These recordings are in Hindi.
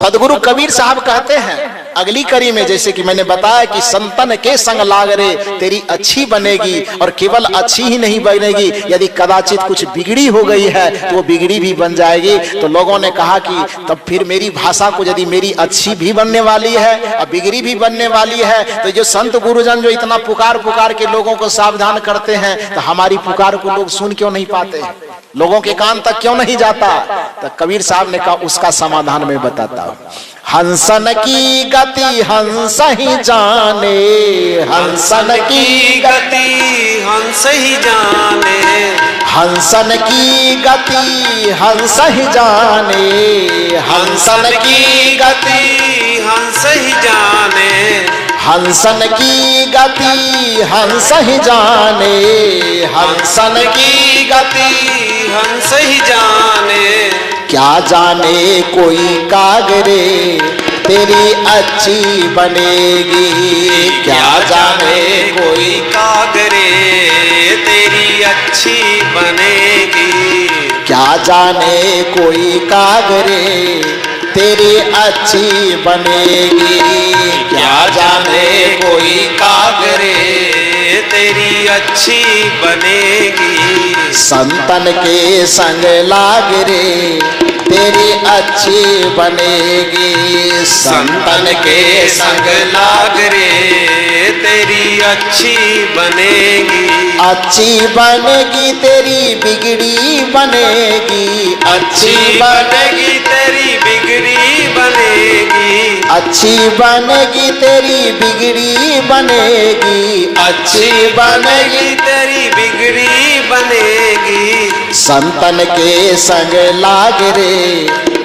सदगुरु कबीर साहब कहते हैं अगली कड़ी में, जैसे कि मैंने बताया कि संतन के संग लाग रे तेरी अच्छी बनेगी, और केवल अच्छी ही नहीं बनेगी, यदि कदाचित कुछ बिगड़ी हो गई है तो वो बिगड़ी भी बन जाएगी। तो लोगों ने कहा कि तब फिर मेरी भाषा को यदि मेरी अच्छी भी बनने वाली है और बिगड़ी भी बनने वाली है, तो जो संत गुरुजन जो इतना पुकार पुकार के लोगों को सावधान करते हैं, तो हमारी पुकार को लोग सुन क्यों नहीं पाते, लोगों के कान तक क्यों नहीं जाता? तो कबीर साहब ने कहा उसका समाधान मैं बताता हूं। हंसन की गति हंस ही जाने, हंसन की गति हंस ही जाने, हंसन की गति हंस ही जाने, हंसन की गति हंस ही जाने, हंसन की गति हंस ही जाने, हंसन की गति हंस ही जाने। क्या जाने कोई कागरे तेरी अच्छी बनेगी, क्या जाने कोई कागरे तेरी अच्छी बनेगी, क्या जाने कोई कागरे तेरी अच्छी बनेगी, क्या जाने कोई कागरे तेरी अच्छी बनेगी। संतन के संग लाग रे तेरी अच्छी बनेगी, संतन के संग लाग रे तेरी अच्छी बनेगी, अच्छी बनेगी तेरी बिगड़ी बनेगी, अच्छी बनेगी तेरी बिगड़ी बनेगी, अच्छी बनेगी तेरी बिगड़ी बनेगी, अच्छी बनेगी तेरी बिगड़ी बनेगी। संतन के संग लाग रे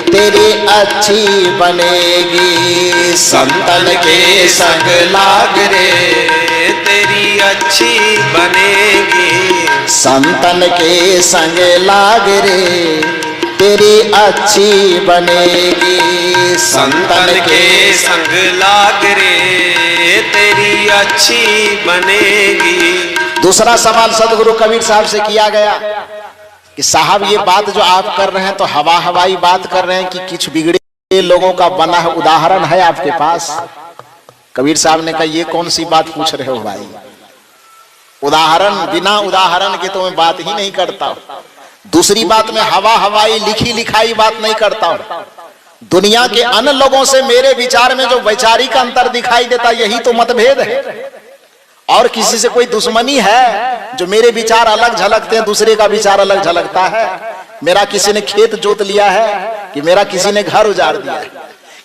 तेरी अच्छी बनेगी, संतन के संग लाग रे तेरी अच्छी बनेगी, संतन के संग लाग रे तेरी अच्छी बनेगी, संतन के संग लाग रे तेरी अच्छी बनेगी। दूसरा सवाल सदगुरु कबीर साहब से किया गया कि साहब ये बात जो आप कर रहे हैं तो हवा हवाई बात कर रहे हैं कि कुछ बिगड़े लोगों का बना है उदाहरण है आपके पास? कबीर साहब ने कहा ये कौन सी बात पूछ रहे हो भाई, उदाहरण बिना उदाहरण के तो मैं बात ही नहीं करता हूं। दूसरी बात में हवा हवाई लिखी लिखाई बात नहीं करता हूं। दुनिया के अन्य लोगों से मेरे विचार में जो वैचारिक अंतर दिखाई देता यही तो मतभेद है, और किसी से कोई दुश्मनी है जो मेरे विचार अलग झलकते हैं, दूसरे का विचार अलग झलकता है। मेरा किसी ने खेत जोत लिया है कि मेरा किसी ने घर उजाड़ दिया है?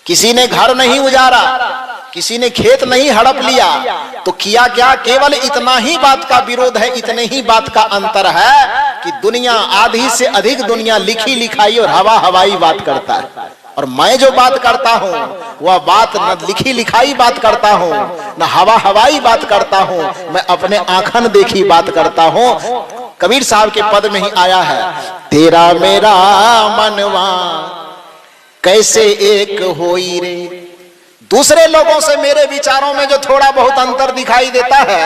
किसी ने घर नहीं उजाड़ा, किसी ने खेत नहीं हड़प लिया, तो किया क्या? केवल इतना ही बात का विरोध है, इतने ही बात का अंतर है कि दुनिया आधी से अधिक दुनिया लिखी लिखाई और हवा हवाई बात करता है, और मैं जो बात करता हूं वह बात न लिखी लिखाई बात करता हूं न हवा हवाई बात करता हूं, मैं अपने आंखन देखी बात करता हूं। कबीर साहब के पद में ही आया है, तेरा मेरा मनवा कैसे एक होई रे। दूसरे लोगों से मेरे विचारों में जो थोड़ा बहुत अंतर दिखाई देता है,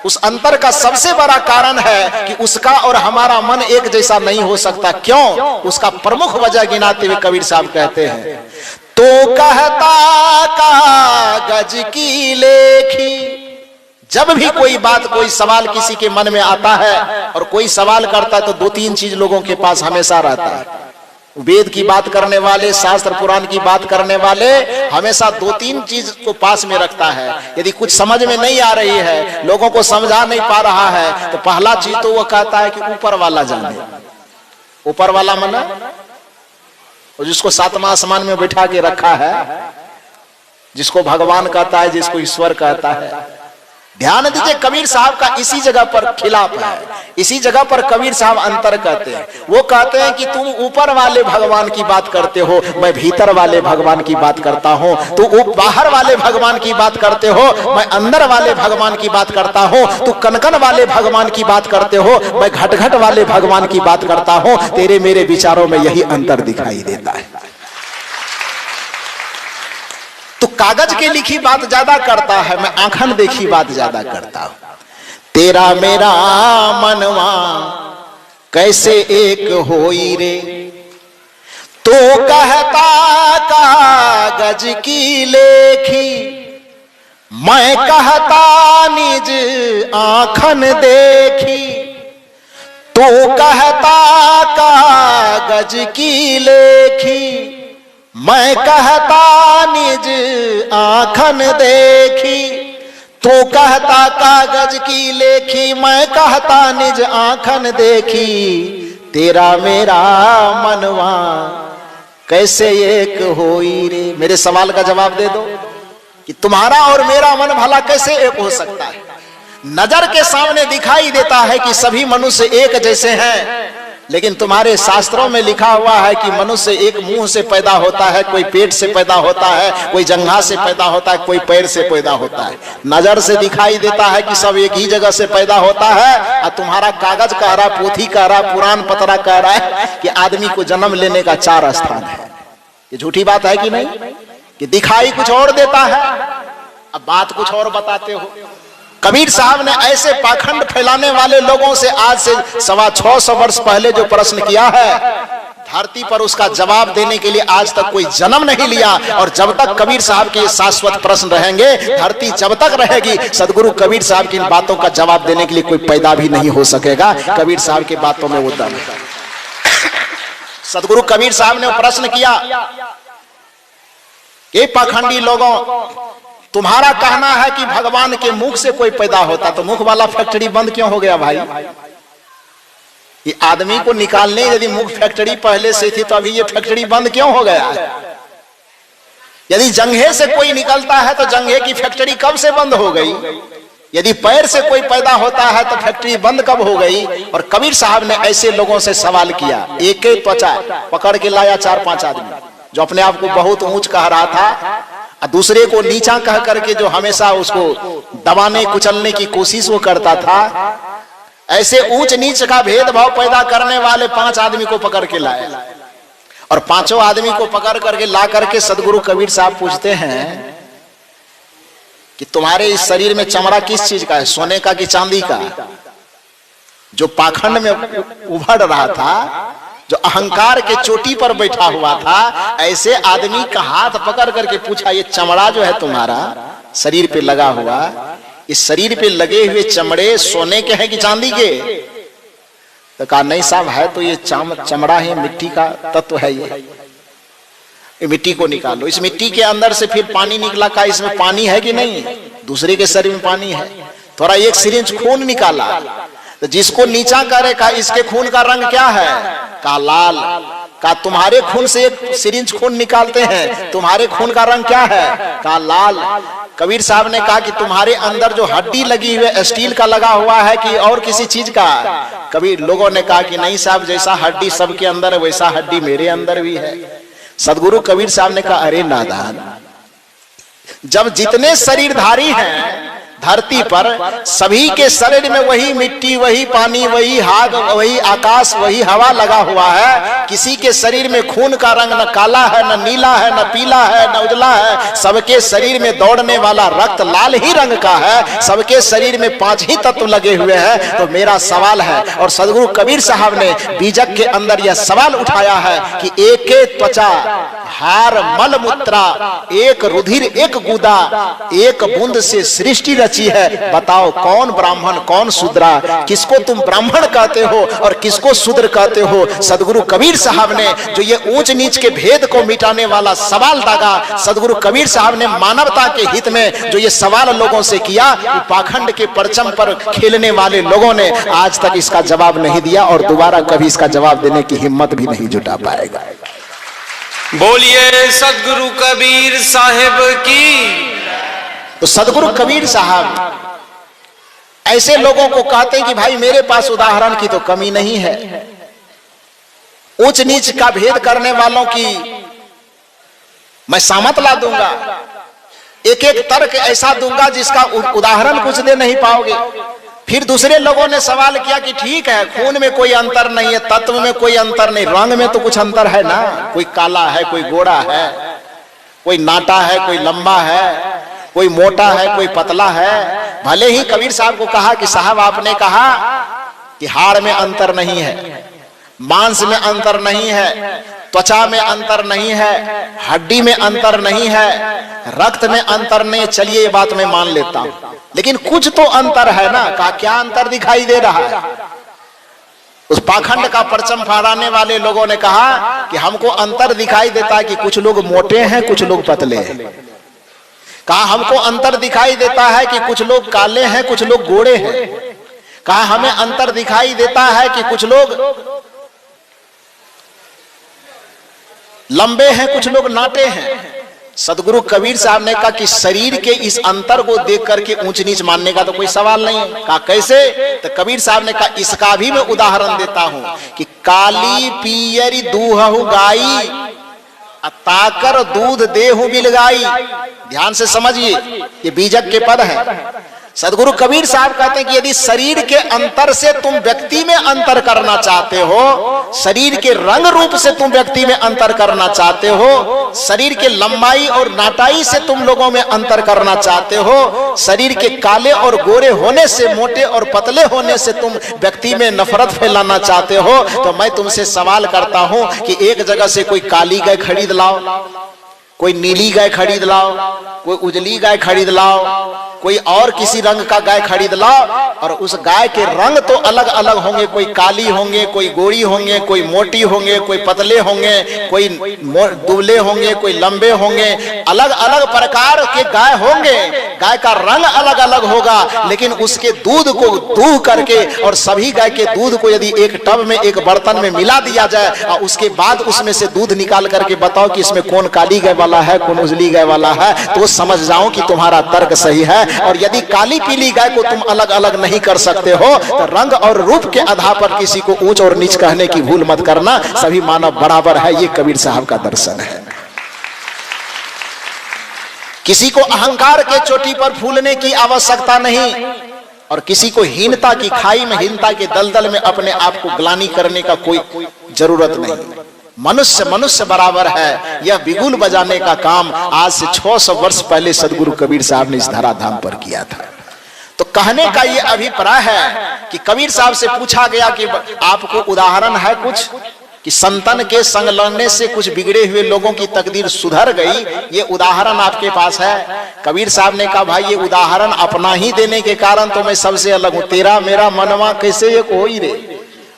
उस अंतर का सबसे बड़ा कारण है कि उसका और हमारा मन एक जैसा नहीं हो सकता। क्यों? उसका प्रमुख वजह गिनाते हुए कबीर साहब कहते हैं, तो कहता कागज की लेखी। जब भी कोई बात कोई सवाल किसी के मन में आता है और कोई सवाल करता है तो दो तीन चीज लोगों के पास हमेशा रहता है। वेद की बात करने वाले, शास्त्र पुराण की बात करने वाले हमेशा दो तीन चीज को पास में रखता है। यदि कुछ समझ में नहीं आ रही है, लोगों को समझा नहीं पा रहा है, तो पहला चीज तो वो कहता है कि ऊपर वाला जाने। ऊपर वाला मना जिसको सातवां आसमान में बैठा के रखा है, जिसको भगवान कहता है, जिसको ईश्वर कहता है। ध्यान दीजिए, कबीर साहब का इसी जगह पर खिलाफ है, इसी जगह पर कबीर साहब अंतर कहते हैं। वो कहते हैं कि तुम ऊपर वाले भगवान की बात करते हो, मैं भीतर वाले भगवान की बात करता हूं। तू बाहर वाले भगवान की बात करते हो, मैं अंदर वाले भगवान की बात करता हूं। तू कनकन वाले भगवान की बात करते हो, मैं घट घट वाले भगवान की बात करता हूं। तेरे मेरे विचारों में यही अंतर दिखाई देता है। तो कागज के लिखी बात ज्यादा करता है, मैं आंखन देखी बात ज्यादा करता हूं। तेरा मेरा मनवा कैसे एक होई रे, तो कहता कागज की लेखी, मैं कहता निज आंखन देखी। तो कहता कागज की लेखी, मैं कहता निज आंखन देखी। तो कहता कागज की लेखी, मैं कहता निज आंखन देखी। तेरा मेरा मनवा कैसे एक होई रे। मेरे सवाल का जवाब दे दो कि तुम्हारा और मेरा मन भला कैसे एक हो सकता है। नजर के सामने दिखाई देता है कि सभी मनुष्य एक जैसे हैं, लेकिन तुम्हारे शास्त्रों में लिखा हुआ है कि मनुष्य एक मुंह से पैदा होता है, कोई पेट से पैदा होता है, कोई जंघा से पैदा होता है, कोई पैर से पैदा होता है। नजर से दिखाई देता है कि सब एक ही जगह से पैदा होता है, और तुम्हारा कागज कह रहा, पोथी कह रहा, पुराण पत्रा कह रहा है कि आदमी को जन्म लेने का 4 स्थान है। ये झूठी बात है कि नहीं? कि दिखाई कुछ और देता है, अब बात कुछ और बताते हो। कबीर साहब ने ऐसे पाखंड फैलाने वाले लोगों से आज से 625 वर्ष पहले जो प्रश्न किया है, धरती पर उसका जवाब देने के लिए आज तक कोई जन्म नहीं लिया। और जब तक कबीर साहब के शाश्वत प्रश्न रहेंगे, धरती जब तक रहेगी, सदगुरु कबीर साहब की इन बातों का जवाब देने के लिए कोई पैदा भी नहीं हो सकेगा। कबीर साहब की बातों में वो दम है। सदगुरु कबीर साहब ने प्रश्न किया, ये पाखंडी लोगों, तुम्हारा कहना है कि भगवान के मुख से कोई पैदा होता, तो मुख वाला फैक्ट्री बंद क्यों हो गया भाई? ये आदमी को निकालने यदि मुख फैक्ट्री पहले से थी तो अभी ये फैक्ट्री बंद क्यों हो गया? यदि जंघे से कोई निकलता है तो जंघे की फैक्ट्री कब से बंद हो गई? यदि पैर से कोई पैदा होता है तो फैक्ट्री बंद कब हो गई? और कबीर साहब ने ऐसे लोगों से सवाल किया, एक ही त्वचा पकड़ के लाया 4-5 आदमी जो अपने आप को बहुत ऊंच कह रहा था, और दूसरे को नीचा कह करके जो हमेशा उसको दबाने कुचलने की कोशिश वो करता था। ऐसे ऊंच नीच का भेदभाव पैदा करने वाले 5 आदमी को पकड़ के लाया, और 5 आदमी को पकड़ करके ला करके सदगुरु कबीर साहब पूछते हैं कि तुम्हारे इस शरीर में चमड़ा किस चीज का है, सोने का कि चांदी का? जो पाखंड में उभर रहा था, जो अहंकार के चोटी पर बैठा हुआ था, ऐसे आदमी का हाथ पकड़ करके पूछा, ये चमड़ा जो है तुम्हारा शरीर पे लगा हुआ, इस शरीर पे लगे हुए चमड़े सोने के हैं कि चांदी के? तो कहा नहीं साहब, है तो ये चमड़ा है, मिट्टी का तत्व है ये मिट्टी को निकालो। इस मिट्टी के अंदर से फिर पानी निकला, का इसमें पानी है कि नहीं? दूसरे के शरीर में पानी है। थोड़ा एक सिरिंज खून निकाला, तो जिसको नीचा करे, कहा इसके खून का रंग क्या है? का लाल। का तुम्हारे खून से एक सिरिंज खून निकालते हैं, तुम्हारे खून का रंग क्या है? का लाल। कबीर साहब ने कहा कि तुम्हारे अंदर जो हड्डी लगी हुई है स्टील का लगा हुआ है कि और किसी चीज का? कबीर लोगों ने कहा कि नहीं साहब, जैसा हड्डी सबके अंदर है वैसा हड्डी मेरे अंदर भी है। सदगुरु कबीर साहब ने कहा, अरे नादान, जब जितने शरीरधारी हैं धरती पर, सभी के शरीर में वही मिट्टी, वही पानी, वही आग, वही आकाश, वही हवा लगा हुआ है। किसी के शरीर में खून का रंग न काला है, न नीला है, न पीला है, न उजला है। सबके शरीर में दौड़ने वाला रक्त लाल ही रंग का है। सबके शरीर में 5 ही तत्व लगे हुए हैं। तो मेरा सवाल है, और सदगुरु कबीर साहब ने बीजक के अंदर यह सवाल उठाया है कि एक त्वचा, हार, मल मूत्रा, एक रुधिर, एक गुदा, एक बूंद से सृष्टि रची है। बताओ कौन ब्राह्मण कौन शूद्रा? किसको तुम ब्राह्मण कहते हो और किसको शूद्र कहते हो? सदगुरु कबीर साहब ने जो ये ऊंच नीच के भेद को मिटाने वाला सवाल दागा, सदगुरु कबीर साहब ने मानवता के हित में जो ये सवाल लोगों से किया, पाखंड के परचम पर खेलने वाले लोगों ने आज तक इसका जवाब नहीं दिया और दोबारा कभी इसका जवाब देने की हिम्मत भी नहीं जुटा पाएगा। बोलिए सदगुरु कबीर साहिब की। तो सदगुरु कबीर साहब ऐसे लोगों को कहते हैं कि भाई मेरे पास उदाहरण की तो कमी नहीं है। ऊंच नीच का भेद करने वालों की मैं सामत ला दूंगा, एक एक तर्क ऐसा दूंगा जिसका उदाहरण कुछ दे नहीं पाओगे। फिर दूसरे लोगों ने सवाल किया कि ठीक है, खून में कोई अंतर नहीं है, तत्व में कोई अंतर नहीं, रंग में तो कुछ अंतर है ना, कोई काला है, कोई गोरा है, कोई नाटा है, कोई लंबा है, कोई मोटा है, कोई पतला है। भले ही कबीर साहब को कहा कि साहब आपने कहा कि हाड़ में अंतर नहीं है, मांस में अंतर नहीं है, त्वचा में अंतर नहीं है, हड्डी में अंतर नहीं है, रक्त में अंतर नहीं, चलिए ये बात मैं मान लेता हूं, लेकिन कुछ तो अंतर है ना। कहा क्या अंतर दिखाई दे रहा है? उस पाखंड का परचम फहराने वाले लोगों ने कहा कि हमको अंतर दिखाई देता है कि कुछ लोग मोटे हैं, कुछ लोग पतले हैं। कहा हमको अंतर दिखाई देता है कि कुछ लोग काले हैं, कुछ लोग गोरे हैं। कहा हमें अंतर दिखाई देता है कि कुछ लोग लंबे हैं, कुछ लोग नाटे हैं। सदगुरु कबीर साहब ने कहा कि शरीर के इस अंतर को देख करके ऊंच नीच मानने का तो कोई सवाल नहीं है। कहा कैसे? तो कबीर साहब ने कहा इसका भी मैं उदाहरण देता हूं कि काली पियरी दूहु गाई, ताकर दूध देहु बिलगाई। ध्यान से समझिए, ये बीजक के पद है। सदगुरु कबीर साहब कहते हैं कि यदि शरीर के अंतर से तुम व्यक्ति में अंतर करना चाहते हो, शरीर के रंग रूप से तुम व्यक्ति में अंतर करना चाहते हो, शरीर के लंबाई और नाटाई से तुम लोगों में अंतर करना चाहते हो, शरीर के काले और गोरे होने से, मोटे और पतले होने से तुम व्यक्ति में नफरत फैलाना चाहते हो, तो मैं तुमसे सवाल करता हूं कि एक जगह से कोई काली गाय खरीद लाओ, कोई नीली गाय खरीद लाओ, कोई उजली गाय खरीद लाओ, कोई और किसी रंग का गाय खरीद लाओ, और उस गाय के रंग तो अलग अलग होंगे, कोई काली होंगे, कोई गोरी होंगे, कोई मोटी होंगे, कोई पतले होंगे, कोई दुबले होंगे, कोई लंबे होंगे, अलग अलग प्रकार के गाय होंगे। गाय का रंग अलग अलग होगा, लेकिन उसके दूध को दूह करके और सभी गाय के दूध को यदि एक टब में, एक बर्तन में मिला दिया जाए और उसके बाद उसमें से दूध निकाल करके बताओ कि इसमें कौन काली गाय वाला है, कौन उजली गाय वाला है, तो समझ जाओ कि तुम्हारा तर्क सही है। और यदि काली पीली गाय को तुम अलग अलग नहीं कर सकते हो, तो रंग और रूप के आधार पर किसी को ऊंच और नीच कहने की भूल मत करना। सभी मानव बराबर है, ये कबीर साहब का दर्शन है। किसी को अहंकार के चोटी पर फूलने की आवश्यकता नहीं, और किसी को हीनता की खाई में, हीनता के दलदल में अपने आप को ग्लानि करने का कोई जरूरत नहीं। मनुष्य मनुष्य बराबर है। यह बिगुल बजाने का काम आज से 600 वर्ष पहले सदगुरु कबीर साहब ने इस धराधाम पर किया था। तो कहने का यह अभिप्राय है कि कबीर साहब से पूछा गया कि आपको उदाहरण है कुछ कि संतन के संग लड़ने से कुछ बिगड़े हुए लोगों की तकदीर सुधर गई, ये उदाहरण आपके पास है? कबीर साहब ने कहा भाई ये उदाहरण अपना ही देने के कारण तो मैं सबसे अलग हूं। तेरा मेरा मनवा कैसे एक हो ही रे।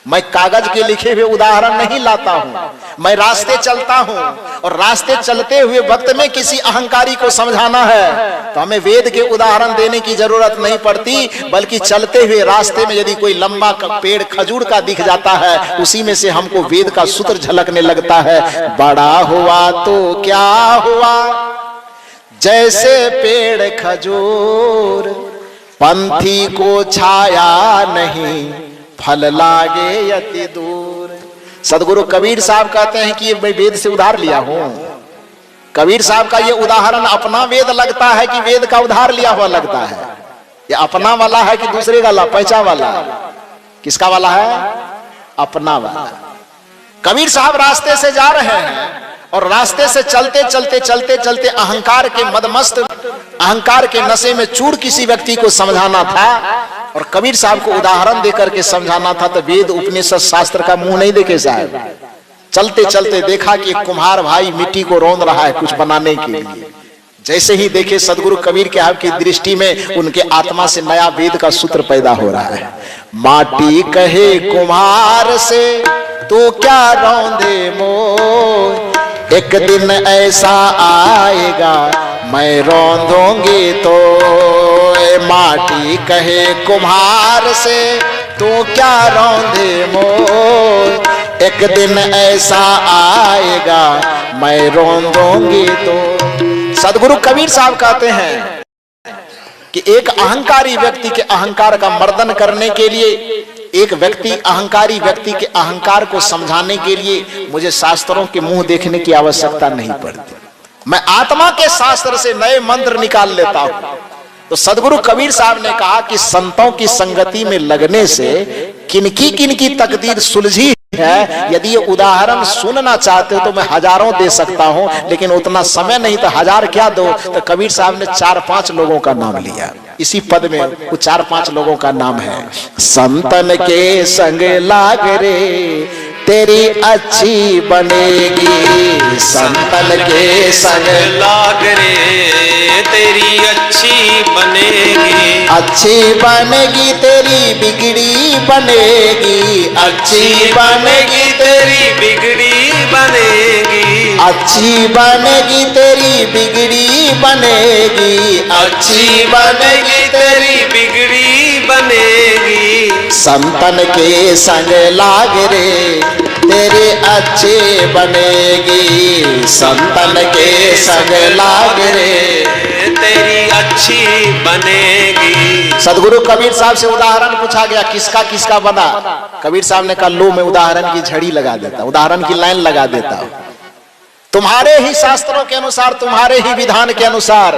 मैं कागज के लिखे हुए उदाहरण नहीं लाता हूं, मैं रास्ते चलता हूं, और रास्ते चलते हुए वक्त में किसी अहंकारी को समझाना है तो हमें वेद के उदाहरण देने की जरूरत नहीं पड़ती, बल्कि चलते हुए रास्ते में यदि कोई लंबा पेड़ खजूर का दिख जाता है, उसी में से हमको वेद का सूत्र झलकने लगता है। बड़ा हुआ तो क्या हुआ, जैसे पेड़ खजूर, पंथी को छाया नहीं, फल लागे अति दूर। सदगुरु कबीर साहब कहते हैं कि ये मैं वेद से उधार लिया हूं। कबीर साहब का ये उदाहरण अपना वेद लगता है कि वेद का उधार लिया हुआ लगता है? ये अपना वाला है कि दूसरे वाला, पैसा वाला? किसका वाला है? अपना वाला। कबीर साहब रास्ते से जा रहे हैं और रास्ते से चलते चलते चलते चलते अहंकार के मदमस्त, अहंकार के नशे में चूर किसी व्यक्ति को समझाना था, और कबीर साहब को उदाहरण देकर के समझाना था। तो वेद उपनिषद शास्त्र का मुंह नहीं देखे साहब। चलते चलते देखा कि एक कुम्हार भाई मिट्टी को रौंद रहा है कुछ बनाने के लिए। जैसे ही देखे सदगुरु कबीर के आपकी दृष्टि में उनके आत्मा से नया वेद का सूत्र पैदा हो रहा है। माटी कहे कुम्हार से तू क्या रौंदे मोर, एक दिन ऐसा आएगा मैं रौंदूंगी तो। माटी कहे कुम्हार से तू क्या रौंदे मोर, एक दिन ऐसा आएगा मैं रौंदूंगी तो। सदगुरु कबीर साहब कहते हैं कि एक अहंकारी व्यक्ति के अहंकार का मर्दन करने के लिए, एक व्यक्ति अहंकारी व्यक्ति के अहंकार को समझाने के लिए मुझे शास्त्रों के मुंह देखने की आवश्यकता नहीं पड़ती। मैं आत्मा के शास्त्र से नए मंत्र निकाल लेता हूं। तो सदगुरु कबीर साहब ने कहा कि संतों की संगति में लगने से किनकी तकदीर सुलझी है। यदि ये उदाहरण सुनना चाहते हो तो मैं हजारों दे सकता हूं, लेकिन उतना समय नहीं, तो हजार क्या दो। तो कबीर साहब ने 4-5 लोगों का नाम लिया इसी पद में। वो 4-5 लोगों का नाम है। संतन के संग लाग रे तेरी अच्छी बनेगी संतन के संग लाग रे तेरी अच्छी बनेगी। अच्छी बनेगी तेरी बिगड़ी बनेगी अच्छी बनेगी तेरी बिगड़ी बनेगी। अच्छी बनेगी तेरी बिगड़ी बनेगी अच्छी बनेगी तेरी बिगड़ी बनेगी। संतन के संग लाग रे तेरी अच्छी बनेगी संतन के संग लाग रे तेरी अच्छी बनेगी। सदगुरु कबीर साहब से उदाहरण पूछा गया किसका किसका बना। कबीर साहब ने कहा लो मैं उदाहरण की झड़ी लगा देता, उदाहरण की लाइन लगा देता हूं। तुम्हारे ही शास्त्रों के अनुसार, तुम्हारे ही विधान के अनुसार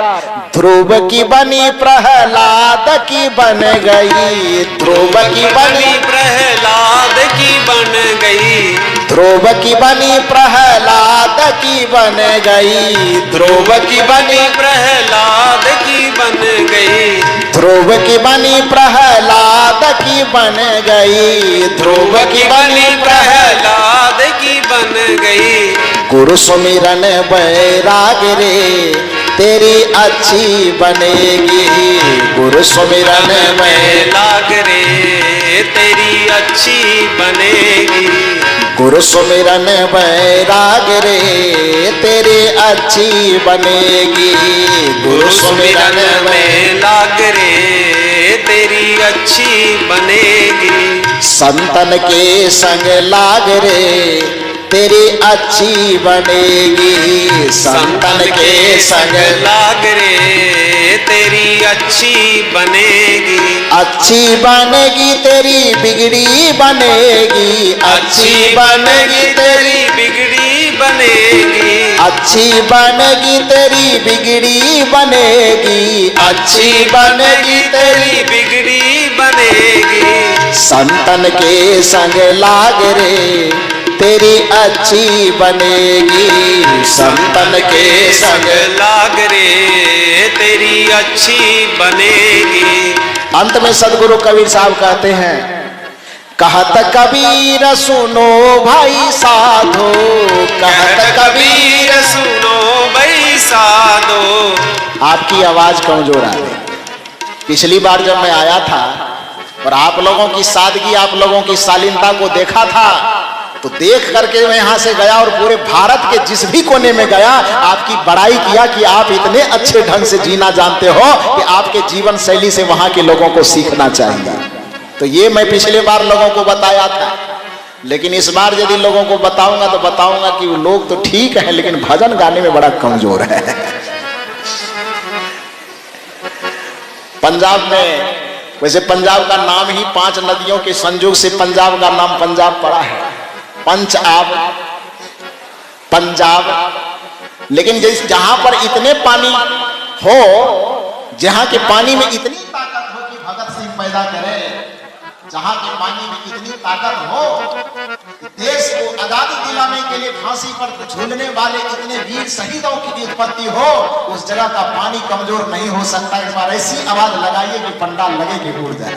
ध्रुव की बनी प्रहलाद की बन गई। ध्रुव की बनी प्रहलाद की बन गई। ध्रुव की बनी प्रहलाद की बन गई। ध्रुव की बनी प्रहलाद की बन गई। ध्रुव की बनी प्रहलाद की बन गई। ध्रुव की बनी प्रहलाद की बन गई। गुरु सुमिरन बैराग रे तेरी अच्छी बनेगी। गुरु सुमिरन में लाग रे तेरी अच्छी बनेगी। गुरु सुमिरन बैराग रे तेरी अच्छी बनेगी। गुरु सुमिरन में लाग रे तेरी अच्छी बनेगी। संतन के संग लाग रे तेरी अच्छी बनेगी। संतन के संग लाग रे तेरी अच्छी बनेगी। अच्छी बनेगी तेरी बिगड़ी बनेगी। अच्छी बनेगी तेरी बिगड़ी बनेगी। अच्छी बनेगी तेरी बिगड़ी बनेगी। अच्छी बनेगी तेरी बिगड़ी बनेगी। संतन के संग लाग रे तेरी अच्छी बनेगी। संतन के संग लाग रे तेरी अच्छी बनेगी। अंत में सदगुरु कबीर साहब कहते हैं कहत कबीर सुनो भाई साधो। कहत कबीर सुनो भाई साधो। आपकी आवाज कमजोर आ गई। पिछली बार जब मैं आया था और आप लोगों की सादगी, आप लोगों की शालीनता को देखा था, तो देख करके मैं यहां से गया और पूरे भारत के जिस भी कोने में गया आपकी बड़ाई किया कि आप इतने अच्छे ढंग से जीना जानते हो कि आपके जीवन शैली से वहां के लोगों को सीखना चाहिए। तो ये मैं पिछले बार लोगों को बताया था, लेकिन इस बार यदि लोगों को बताऊंगा तो बताऊंगा कि वो लोग तो ठीक है लेकिन भजन गाने में बड़ा कमजोर है। पंजाब में, वैसे पंजाब का नाम ही 5 नदियों के संयोग से पंजाब का नाम पंजाब पड़ा है। पंच आब पंजाब। लेकिन जहां पर इतने पानी हो, जहां के पानी में इतनी ताकत हो कि भगत सिंह पैदा करे, जहां के पानी में इतनी ताकत हो कि देश को आजादी दिलाने के लिए फांसी पर झूलने वाले इतने वीर शहीदों की उत्पत्ति हो, उस जगह का पानी कमजोर नहीं हो सकता। इस बार ऐसी आवाज लगाइए कि पंडाल लगे कि उड़ जाए।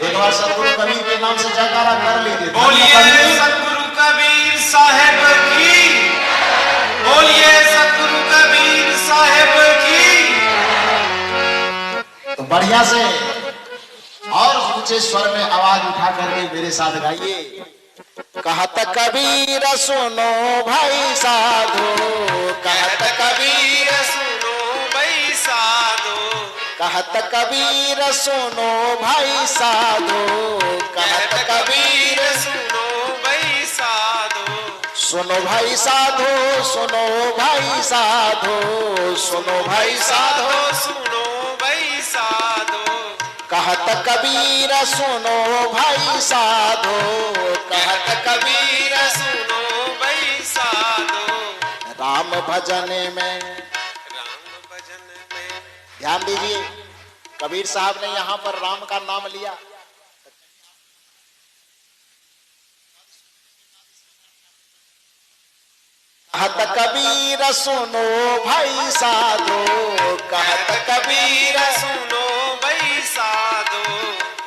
एक बार सदगुरु कबीर के नाम से जयकारा कर लीजिए। बोलिए सदगुरु कबीर साहेब की। बोलिए सदगुरु कबीर साहेब की। तो बढ़िया से और ऊंचे स्वर में आवाज उठा करके मेरे साथ गाइए। कहत कबीर सुनो भाई साधो। कहत कबीर सुनो भाई साधो। कहत कबीर सुनो भाई साधो। कहत कबीर सुनो भाई साधो। सुनो भाई साधो। सुनो भाई साधो। सुनो भाई साधो। सुनो भाई साधो। कहत कबीर सुनो भाई साधो। कहत कबीर सुनो भाई साधो। राम भजन में, ध्यान दीजिए, कबीर साहब ने यहां पर राम का नाम लिया। कहत कबीर सुनो भाई साधो। कहत कबीर सुनो भाई साधो।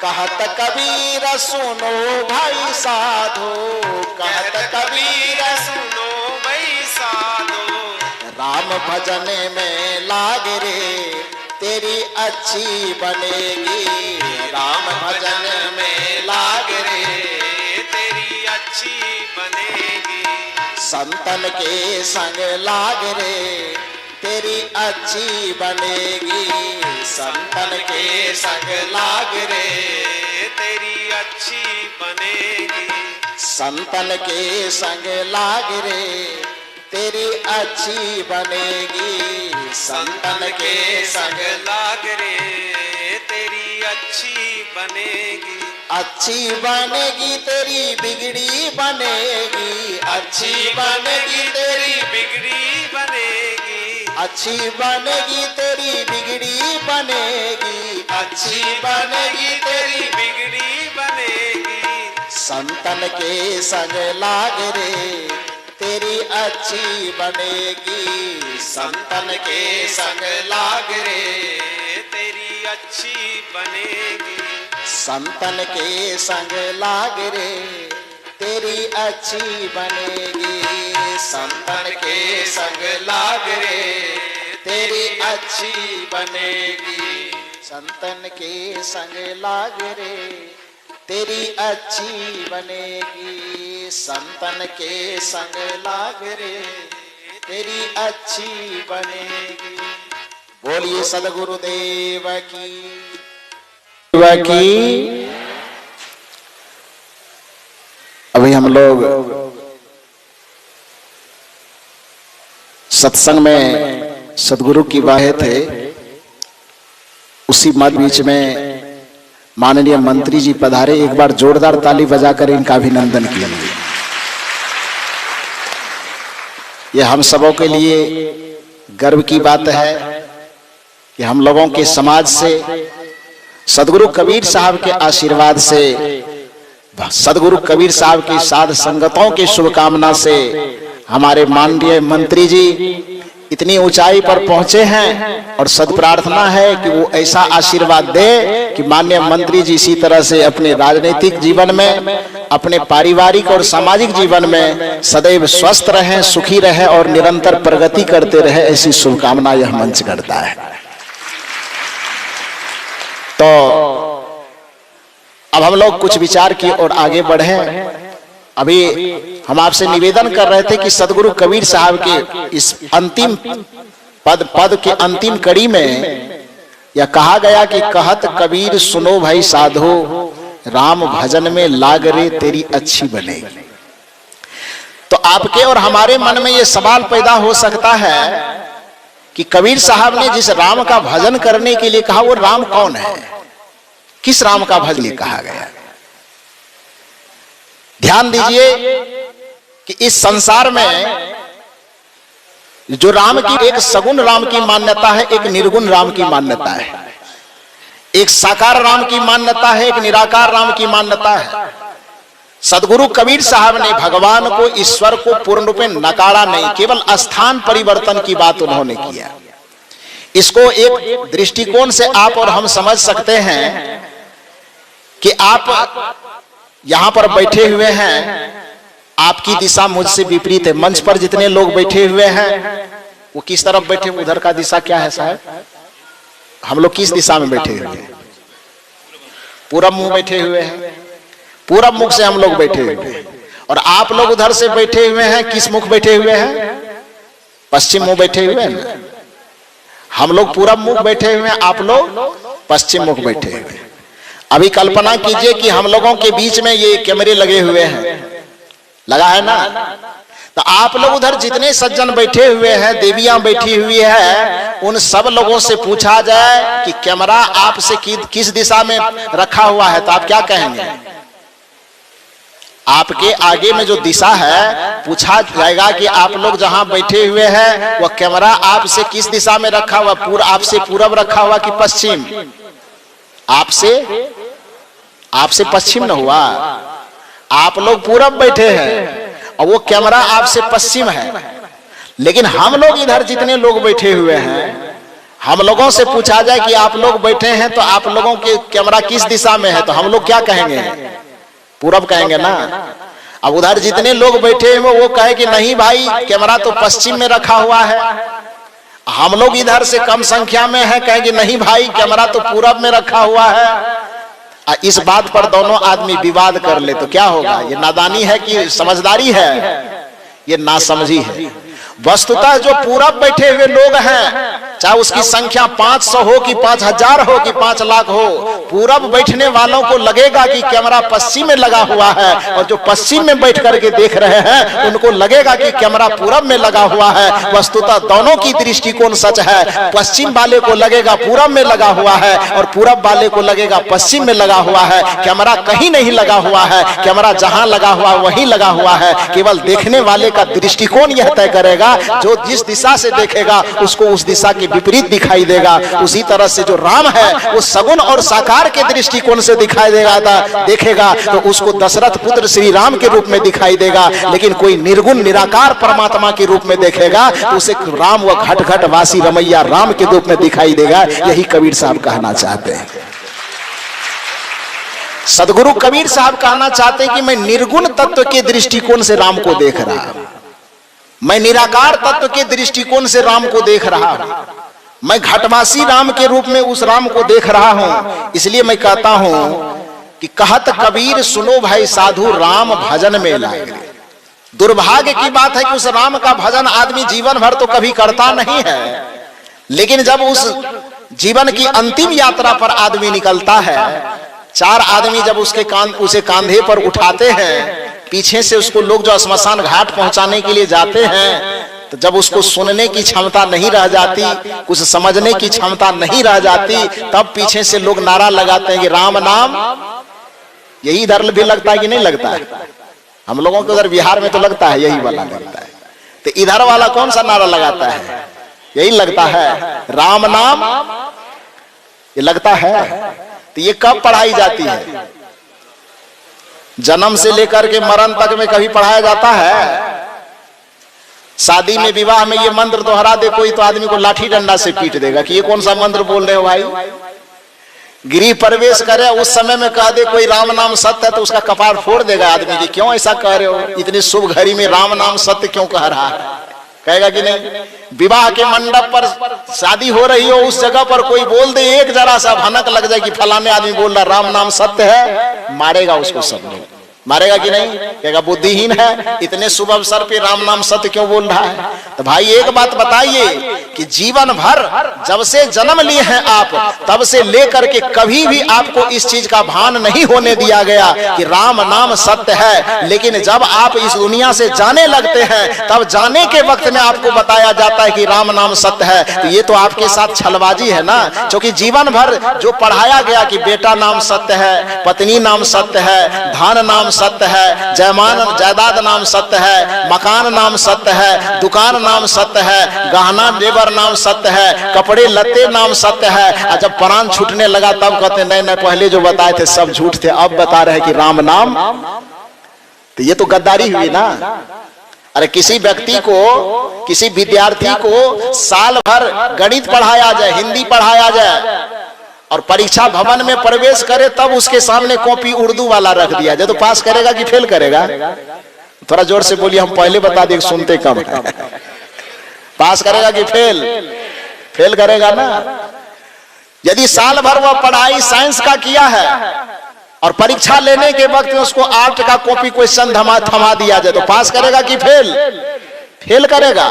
कहत कहत कबीर सुनो भाई साधो, कहत कबीर सुनो भाई साधो, राम भजन में लाग रे तेरी अच्छी बनेगी, राम भजन में लाग रे तेरी अच्छी बनेगी, संतन के संग लाग रे तेरी अच्छी बनेगी, संतन के संग लाग रे तेरी अच्छी बनेगी, संतन के संग लाग रे तेरी अच्छी बनेगी, संतन के संग लाग रे तेरी अच्छी बनेगी, अच्छी बनेगी तेरी बिगड़ी बनेगी, अच्छी बनेगी तेरी बिगड़ी बनेगी, अच्छी बनेगी तेरी बिगड़ी बनेगी, अच्छी बनेगी तेरी बिगड़ी बनेगी, संतन के संग लाग रे तेरी अच्छी बनेगी, संतन के संग लाग रे तेरी अच्छी बनेगी, संतन के संग लाग रे तेरी अच्छी बनेगी, संतन के संग लाग रे तेरी अच्छी बनेगी, संतन के संग लाग रे तेरी अच्छी बनेगी, संतन के संग लाग रे तेरी अच्छी बनेगी। बोलिए सद्गुरुदेव की। अभी हम लोग सत्संग में सद्गुरु की बातें थे, उसी मध्य बीच में माननीय मंत्री जी पधारे। एक बार जोरदार ताली बजाकर इनका अभिनंदन किया। यह हम सबों के लिए गर्व की बात है कि हम लोगों के समाज से सद्गुरु कबीर साहब के आशीर्वाद से, सद्गुरु कबीर साहब की साध संगतों की शुभकामना से हमारे माननीय मंत्री जी इतनी ऊंचाई पर पहुंचे हैं। और सद्प्रार्थना है कि वो ऐसा आशीर्वाद दे कि माननीय मंत्री जी इसी तरह से अपने राजनीतिक जीवन में, अपने पारिवारिक और सामाजिक जीवन में सदैव स्वस्थ रहें, सुखी रहें और निरंतर प्रगति करते रहे, ऐसी शुभकामना यह मंच करता है। तो अब हम लोग कुछ विचार की ओर आगे बढ़े। अभी हम आपसे निवेदन कर रहे थे कि सद्गुरु कबीर साहब के इस अंतिम पद के अंतिम कड़ी में यह कहा गया कि कहत कबीर सुनो भाई साधो, राम भजन में लाग रे तेरी अच्छी बनेगी। तो आपके और हमारे मन में यह सवाल पैदा हो सकता है कि कबीर साहब ने जिस राम का भजन करने के लिए कहा, वो राम कौन है? किस राम का भजन कहा गया? ध्यान दीजिए कि इस संसार में जो राम की एक सगुण राम की मान्यता है, एक निर्गुण राम की मान्यता है, एक साकार राम की मान्यता है, एक निराकार राम की मान्यता है। सद्गुरु कबीर साहब ने भगवान को, ईश्वर को पूर्ण रूप में नकारा नहीं, केवल स्थान परिवर्तन की बात उन्होंने किया। इसको एक दृष्टिकोण से आप और हम समझ सकते हैं कि आप यहां पर बैठे हुए हैं, आपकी दिशा मुझसे विपरीत है। मंच पर जितने लोग बैठे हुए हैं वो किस तरफ बैठे? उधर का दिशा क्या है साहब? हम लोग किस दिशा में बैठे हुए हैं? पूरब मुंह बैठे हुए हैं, पूरब मुख से हम लोग बैठे हुए हैं। और आप लोग उधर से बैठे हुए हैं, किस मुख बैठे हुए हैं? पश्चिम मुंह बैठे हुए हैं। हम लोग पूरब मुख बैठे हुए हैं, आप लोग पश्चिम मुख बैठे हुए हैं। अभी कल्पना कीजिए कि हम लोगों के बीच में ये कैमरे लगे हुए हैं, लगा है ना? तो आप लोग उधर जितने सज्जन बैठे हुए हैं, देवियां बैठी हुई है, उन सब लोगों से पूछा जाए कि कैमरा आपसे किस दिशा में रखा हुआ है, तो आप क्या कहेंगे? आपके आगे में जो दिशा है, पूछा जाएगा कि आप लोग जहां बैठे हुए हैं वह कैमरा आपसे किस दिशा में रखा हुआ? आपसे पूरब रखा हुआ कि पश्चिम? आपसे पश्चिम न हुआ, आप लोग पूरब बैठे हैं और वो कैमरा आपसे पश्चिम है। लेकिन हम लोग इधर जितने लोग बैठे हुए हैं, हम लोगों से पूछा जाए कि आप लोग बैठे हैं तो आप लोगों के कैमरा किस दिशा में है, तो हम लोग क्या कहेंगे? पूरब कहेंगे ना। अब उधर जितने लोग बैठे हैं वो कहे कि नहीं भाई कैमरा तो पश्चिम में रखा हुआ है। हम लोग इधर से कम संख्या में है, कहेंगे नहीं भाई कैमरा तो पूरब में रखा हुआ है। इस बात पर दोनों आदमी विवाद कर ले तो क्या होगा? ये नादानी है कि समझदारी है? ये नासमझी है। वस्तुतः जो पूरब बैठे हुए लोग हैं, चाहे उसकी संख्या 500 हो कि 5000 हो कि 5 लाख हो, पूरब बैठने वालों को लगेगा कि कैमरा पश्चिम में लगा हुआ है, और जो पश्चिम में बैठ करके देख रहे हैं उनको लगेगा कि कैमरा पूरब में लगा हुआ है। वस्तुतः दोनों की दृष्टिकोण सच है। पश्चिम वाले को लगेगा पूरब में लगा हुआ है और पूरब वाले को लगेगा पश्चिम में लगा हुआ है। कैमरा कहीं नहीं लगा हुआ है, कैमरा जहां लगा हुआ वहीं लगा हुआ है। केवल देखने वाले का दृष्टिकोण यह तय करेगा, जो जिस दिशा से देखेगा उसको उस दिशा के विपरीत दिखाई देगा। उसी तरह से जो राम है वो सगुण और साकार के दृष्टिकोण से दिखाई देखेगा तो उसको दशरथ पुत्र श्री राम के रूप में दिखाई देगा। लेकिन कोई निर्गुण निराकार परमात्मा के रूप में देखेगा तो उसे राम व घट घट वासी रमैया राम के रूप में दिखाई देगा। यही कबीर साहब कहना चाहते हैं। सदगुरु कबीर साहब कहना चाहते हैं कि मैं निर्गुण तत्व के दृष्टिकोण से राम को देख रहा हूं, मैं निराकार तत्व के दृष्टिकोण से राम को देख रहा हूं, मैं घटवासी राम के रूप में उस राम को देख रहा हूं। इसलिए मैं कहता हूं कि कहत कबीर सुनो भाई साधु राम भजन में लागे। दुर्भाग्य की बात है कि उस राम का भजन आदमी जीवन भर तो कभी करता नहीं है, लेकिन जब उस जीवन की अंतिम यात्रा पर आदमी निकलता है, 4 आदमी जब उसे कांधे पर उठाते हैं, पीछे से उसको लोग जो श्मशान घाट पहुंचाने के लिए जाते हैं, तो जब उसको सुनने की क्षमता नहीं रह जाती, कुछ समझने की क्षमता नहीं रह जाती, तब पीछे से लोग नारा लगाते हैं कि राम नाम। यही इधर भी लगता है कि नहीं लगता है? हम लोगों को उधर बिहार में तो लगता है, यही वाला लगता है। तो इधर वाला कौन सा नारा लगाता है? यही लगता है, राम नाम। ये लगता है। तो ये कब पढ़ाई जाती है? जन्म से लेकर के मरण तक में कभी पढ़ाया जाता है? शादी में विवाह में ये मंत्र दोहरा दे कोई तो आदमी को लाठी डंडा से पीट देगा कि ये कौन सा मंत्र बोल रहे हो भाई। गृह प्रवेश करे उस समय में कह दे कोई राम नाम सत्य है तो उसका कपार फोड़ देगा आदमी कि क्यों ऐसा कह रहे हो, इतनी शुभ घड़ी में राम नाम सत्य क्यों कह रहा है, कहेगा कि नहीं। विवाह के मंडप पर शादी हो रही हो, उस जगह पर कोई बोल दे, एक जरा सा भनक लग जाए कि फलाने आदमी बोल रहा राम नाम सत्य है, मारेगा उसको सब लोग। मारेगा कि नहीं? कहेगा बुद्धिहीन है, इतने शुभ अवसर पे राम नाम सत्य क्यों बोल रहा है। तो भाई एक बात बताइए कि जीवन भर जब से जन्म लिए हैं आप, तब से लेकर के कभी भी आपको इस चीज का भान नहीं होने दिया गया कि राम नाम सत्य है। लेकिन जब आप इस दुनिया से जाने लगते हैं, तब जाने के वक्त में आपको बताया जाता है कि राम नाम सत्य है। तो ये तो आपके साथ छलबाजी है ना, क्योंकि जीवन भर जो पढ़ाया गया कि बेटा नाम सत्य है, पत्नी नाम सत्य है, धान नाम सत्य है, जयमान जायदाद नाम सत्य है, मकान नाम सत्य है, दुकान नाम सत्य है, गहना जेवर नाम सत्य है, कपड़े लत्ते नाम सत्य है। और जब प्राण छूटने लगा तब कहते नहीं नहीं पहले जो बताए थे सब झूठ थे, अब बता रहे कि राम नाम। तो ये तो गद्दारी हुई ना। अरे किसी व्यक्ति को, किसी विद्यार्थी को साल भर गणित पढ़ाया जाए, हिंदी पढ़ाया जाए और परीक्षा भवन में प्रवेश करे, तब उसके सामने कॉपी उर्दू वाला रख दिया जाए, तो पास करेगा कि फेल करेगा? थोड़ा जोर से बोलिए, हम पहले बता दें, सुनते कम है। पास करेगा कि फेल? फेल करेगा ना। यदि साल भर वह पढ़ाई साइंस का किया है और परीक्षा लेने के वक्त में उसको आर्ट का कॉपी क्वेश्चन थमा दिया जाए, तो पास करेगा कि फेल? फेल करेगा।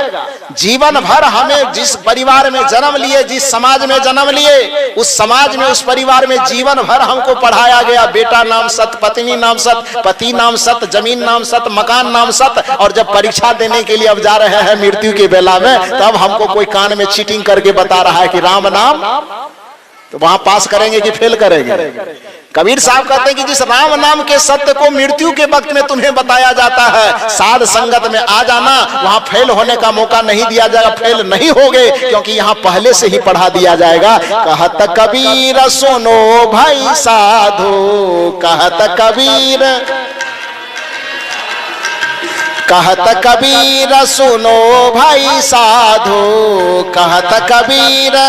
जीवन भर हमें जिस परिवार में जन्म लिए, जिस समाज में जन्म लिए, उस समाज में, उस परिवार में जीवन भर हमको पढ़ाया गया बेटा नाम सत्य, पत्नी नाम सत्य, पति नाम सत्य, जमीन नाम सत्य, मकान नाम सत्य। और जब परीक्षा देने के लिए अब जा रहे हैं मृत्यु के बेला में, तब हमको कोई कान में चीटिंग करके बता रहा है कि राम नाम, तो वहां पास करेंगे कि फेल करेंगे? कबीर साहब कहते हैं कि जिस राम नाम के सत्य को मृत्यु के वक्त में तुम्हें बताया जाता है, साध संगत में आ जाना, वहां फेल होने का मौका नहीं दिया जाएगा। फेल नहीं होगे क्योंकि यहाँ पहले से ही पढ़ा दिया जाएगा। कहत कबीर सुनो भाई साधो, कहत कबीर, कहत कबीर सुनो भाई साधो, कहत कबीर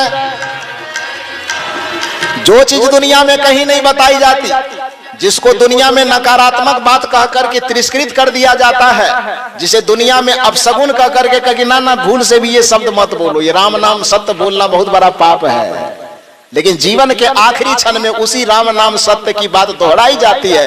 जो चीज दुनिया में कहीं नहीं बताई जाती, जिसको दुनिया में नकारात्मक बात कह करके तिरस्कृत कर दिया जाता है, जिसे दुनिया में अपशगुन कह करके कहीं ना भूल से भी ये शब्द मत बोलो, ये राम नाम सत्य बोलना बहुत बड़ा पाप है। लेकिन जीवन के आखिरी क्षण में उसी राम नाम सत्य की बात दोहराई जाती है।